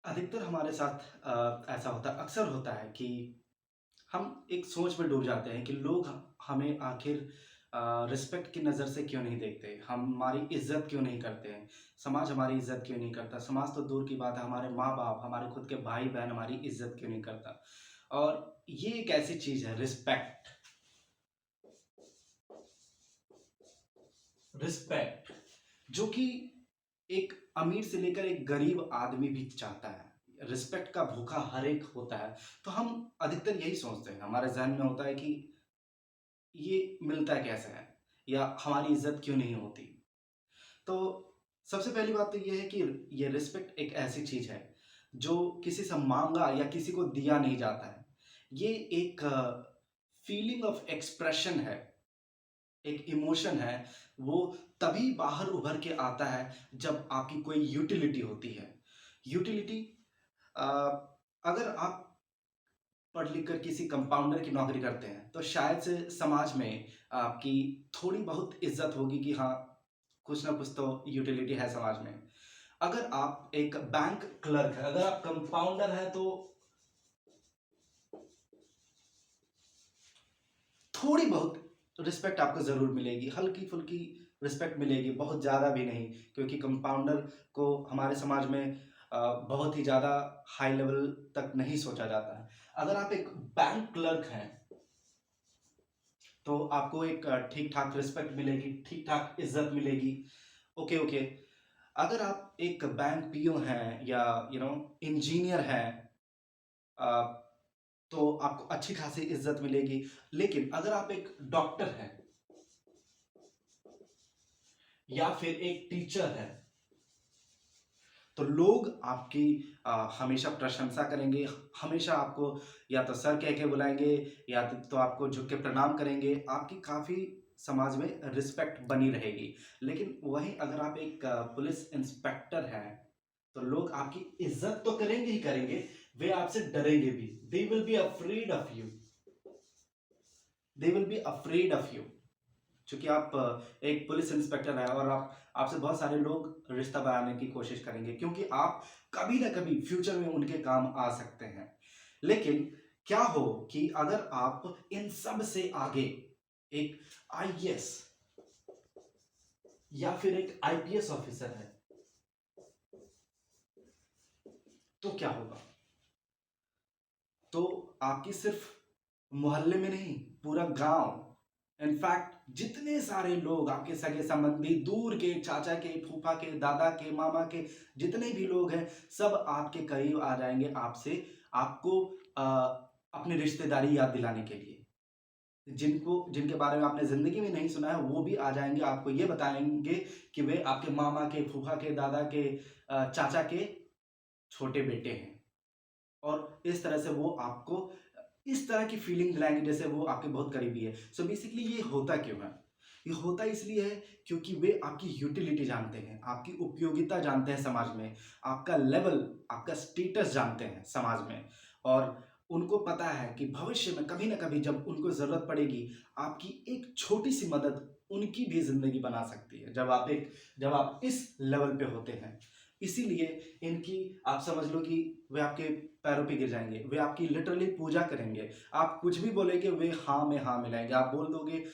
अधिकतर हमारे साथ ऐसा होता है, अक्सर होता है कि हम एक सोच में डूब जाते हैं कि लोग हमें आखिर रिस्पेक्ट की नज़र से क्यों नहीं देखते, हमारी इज्जत क्यों नहीं करते हैं, समाज हमारी इज्जत क्यों नहीं करता। समाज तो दूर की बात है, हमारे माँ बाप, हमारे खुद के भाई बहन हमारी इज्जत क्यों नहीं करता। और ये एक ऐसी चीज़ है, रिस्पेक्ट। रिस्पेक्ट जो कि एक अमीर से लेकर एक गरीब आदमी भी चाहता है। रिस्पेक्ट का भूखा हर एक होता है। तो हम अधिकतर यही सोचते हैं, हमारे ज़हन में होता है कि ये मिलता कैसे है या हमारी इज़्ज़त क्यों नहीं होती। तो सबसे पहली बात तो ये है कि ये रिस्पेक्ट एक ऐसी चीज़ है, जो किसी से माँगा या किसी को दिया नहीं जाता है। ये एक फीलिंग ऑफ एक्सप्रेशन है, एक इमोशन है, वो तभी बाहर उभर के आता है जब आपकी कोई यूटिलिटी होती है। यूटिलिटी अ, अगर आप पढ़ लिख कर किसी कंपाउंडर की नौकरी करते हैं, तो शायद से समाज में आपकी थोड़ी बहुत इज़्ज़त होगी कि हाँ, कुछ ना कुछ तो यूटिलिटी है समाज में। अगर आप एक बैंक क्लर्क हैं, अगर आप कंपाउंडर हैं, तो थोड़ी बहुत रिस्पेक्ट आपको ज़रूर मिलेगी, हल्की-फुल्की रिस्पेक्ट मिलेगी, बहुत ज़्यादा भी नहीं, क्योंकि कंपाउंडर को हमारे समाज में बहुत ही ज़्यादा हाई लेवल तक नहीं सोचा जाता है। अगर आप एक बैंक क्लर्क हैं, तो आपको एक ठीक-ठाक रिस्पेक्ट मिलेगी, ठीक-ठाक इज़्ज़त मिलेगी। Okay, okay. अगर आप एक बैंक पीओ हैं या इंजीनियर हैं, अ, तो आपको अच्छी खासी इज़्ज़त मिलेगी। लेकिन अगर आप एक डॉक्टर हैं या फिर एक टीचर हैं, तो लोग आपकी हमेशा प्रशंसा करेंगे, हमेशा आपको या तो सर कह के बुलाएँगे या तो आपको झुक के प्रणाम करेंगे, आपकी काफ़ी समाज में रिस्पेक्ट बनी रहेगी। लेकिन वहीं अगर आप एक पुलिस इंस्पेक्टर हैं, तो लोग आपकी इज़्ज़त तो करेंगे ही करेंगे, वे आपसे डरेंगे भी। They will be afraid of you, they will be afraid of you. चूँकि आप एक पुलिस इंस्पेक्टर हैं और आप आपसे बहुत सारे लोग रिश्ता बनाने की कोशिश करेंगे, क्योंकि आप कभी न कभी फ्यूचर में उनके काम आ सकते हैं। लेकिन क्या हो कि अगर आप इन सब से आगे एक आईएएस या फिर एक आईपीएस ऑफिसर है, तो क्या होगा? तो आपकी सिर्फ मोहल्ले में नहीं, पूरा गाँव, इनफैक्ट जितने सारे लोग आपके सगे-संबंधी, दूर के चाचा के, फूफा के, दादा के, मामा के, जितने भी लोग हैं, सब आपके करीब आ जाएँगे आपसे आपको अ, अपनी रिश्तेदारी याद दिलाने के लिए। जिनके बारे में आपने ज़िंदगी में नहीं सुना है, वो भी आ जाएँगे, आपको ये बताएँगे कि वे आपके मामा के, फूफा के, दादा के, चाचा के छोटे बेटे हैं। और इस तरह से वो आपको इस तरह की फीलिंग दिलाएँगे जैसे वो आपके बहुत करीबी है। सो बेसिकली ये होता क्यों है? ये होता इसलिए है क्योंकि वे आपकी यूटिलिटी जानते हैं, आपकी उपयोगिता जानते हैं समाज में, आपका लेवल, आपका स्टेटस जानते हैं समाज में, और उनको पता है कि भविष्य में कभी न कभी जब उनको ज़रूरत पड़ेगी, आपकी एक छोटी-सी मदद उनकी भी ज़िंदगी बना सकती है, जब आप इस लेवल पे होते हैं। इसीलिए इनकी आप समझ लो कि वे आपके पैरों पे गिर जाएँगे, वे आपकी लिटरली पूजा करेंगे। आप कुछ भी बोलेंगे, वे हाँ में हाँ मिलाएँगे। आप बोल दोगे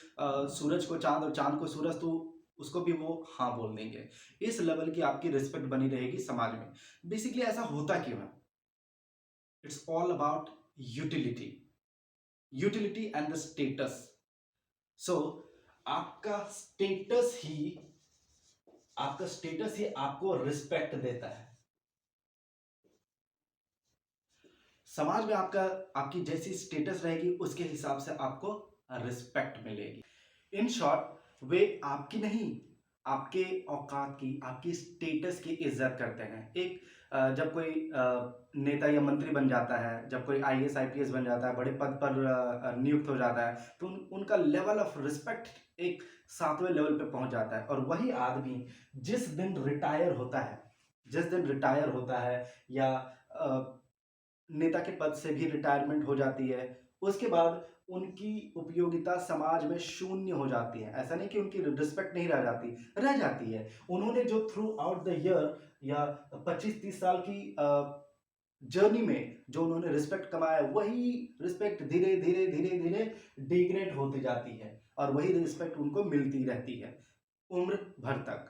सूरज को चाँद और चाँद को सूरज, तो उसको भी वो हाँ बोल देंगे। इस लेवल की आपकी रिस्पेक्ट बनी रहेगी समाज में। बेसिकली ऐसा होता क्यों है? It's all about utility, utility and the status. So आपका स्टेटस ही आपको रिस्पेक्ट देता है। समाज में आपकी जैसी स्टेटस रहेगी, उसके हिसाब से आपको रिस्पेक्ट मिलेगी। इन शॉर्ट, वे आपकी नहीं, आपके औकात की, आपकी स्टेटस की इज्जत करते हैं। एक जब कोई नेता या मंत्री बन जाता है, जब कोई आईएएस आईपीएस बन जाता है, बड़े पद पर नियुक्त हो जाता है, तो उनका लेवल ऑफ रिस्पेक्ट एक 7वें लेवल पे पहुंच जाता है। और वही आदमी जिस दिन रिटायर होता है, या नेता के पद से भी रिटायरमेंट हो जाती है, उसके बाद उनकी उपयोगिता समाज में शून्य हो जाती है। ऐसा नहीं कि उनकी रिस्पेक्ट नहीं रह जाती है। उन्होंने जो थ्रू आउट द ईयर या 25-30 साल की जर्नी में जो उन्होंने रिस्पेक्ट कमाया, वही रिस्पेक्ट धीरे धीरे धीरे धीरे डिग्रेड होती जाती है और वही रिस्पेक्ट उनको मिलती रहती है उम्र भर तक।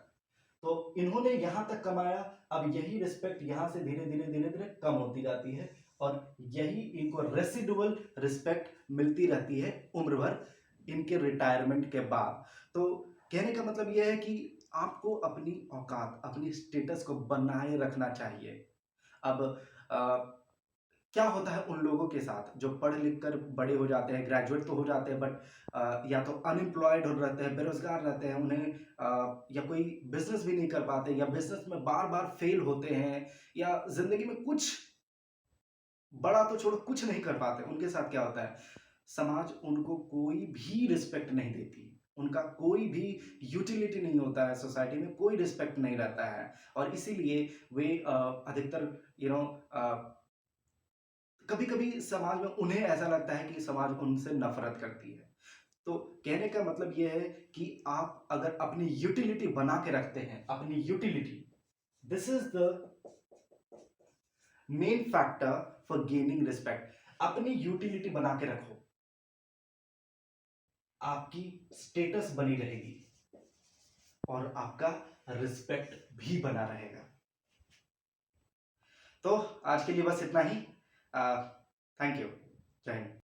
तो इन्होंने यहां तक कमाया, अब यही रिस्पेक्ट यहां से धीरे धीरे धीरे धीरे कम होती जाती है और यही इनको रेसिडुअल रिस्पेक्ट मिलती रहती है उम्र भर इनके रिटायरमेंट के बाद। तो कहने का मतलब यह है कि आपको अपनी औकात, अपनी स्टेटस को बनाए रखना चाहिए। अब क्या होता है उन लोगों के साथ जो पढ़ लिख कर बड़े हो जाते हैं, ग्रेजुएट तो हो जाते हैं, बट या तो अनएम्प्लॉयड हो रहते हैं, बेरोजगार रहते हैं, उन्हें या कोई बिजनेस भी नहीं कर पाते, या बिजनेस में बार बार फेल होते हैं, या जिंदगी में कुछ बड़ा तो छोड़ो कुछ नहीं कर पाते। उनके साथ क्या होता है, समाज उनको कोई भी रिस्पेक्ट नहीं देती, उनका कोई भी यूटिलिटी नहीं होता है, सोसाइटी में कोई रिस्पेक्ट नहीं रहता है। और इसीलिए वे अधिकतर यू नो कभी कभी समाज में उन्हें ऐसा लगता है कि समाज उनसे नफरत करती है। तो कहने का मतलब यह है कि आप अगर अपनी यूटिलिटी बना के रखते हैं, अपनी utility, this is the main factor for gaining respect. अपनी यूटिलिटी बना के रखो, आपकी स्टेटस बनी रहेगी और आपका रिस्पेक्ट भी बना रहेगा। तो आज के लिए बस इतना ही। Thank you. जय हिंद।